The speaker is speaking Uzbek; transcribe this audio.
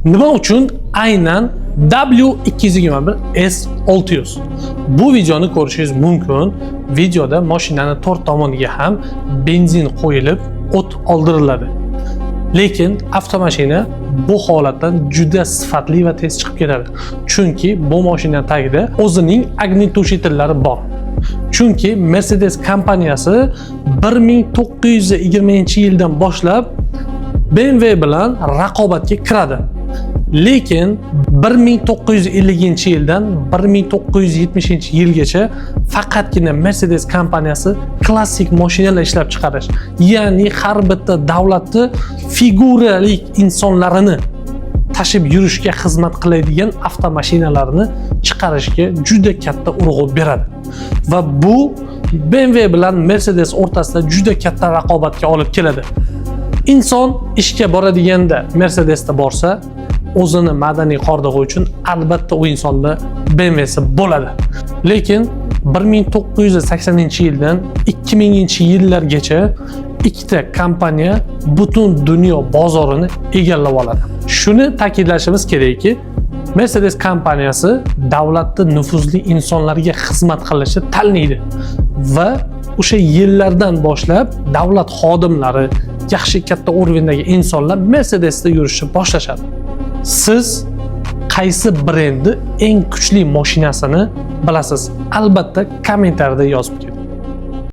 Nima uchun aynan W221 S600? Bu videoni ko'rishingiz mumkin. Videoda mashinani to'rt tomoniga ham benzin qo'yilib, o't oldiriladi. Lekin avtomashina bu holatdan juda sifatli va tez chiqib ketadi. Chunki bu mashina tagida o'zining ognitoushitellari bor. Chunki Mercedes kompaniyasi 1920-yildan boshlab BMW bilan raqobatga kiradi. Lekin 1950-yildan 1970-yilgacha faqatgina Mercedes kompaniyasi klassik mashinalar ishlab chiqarish, ya'ni har bitta davlatni figuralik insonlarini tashib yurishga xizmat qiladigan avtomashinalarni chiqarishga juda katta urg'u beradi. Va bu BMW bilan Mercedes o'rtasida juda katta raqobatga olib keladi. Inson ishga boradiganda Mercedesda borsa, o'zini madaniy hordig'i uchun albatta u insonda BMWsi bo'ladi. Lekin 1980-yildan 2000-yillargacha ikkita kompaniya butun dunyo bozorini egallab oladi. Shuni ta'kidlashimiz kerakki, Mercedes kompaniyasi davlatning nufuzli insonlarga xizmat qilishni tanlaydi va o'sha yillardan boshlab davlat xodimlari, yaxshi katta o'rvindagi insonlar Mercedesda yurishni boshlashadi. Siz qaysi brendi eng kuchli mashinasini bilasiz? Albatta kommentariyada yozib keting.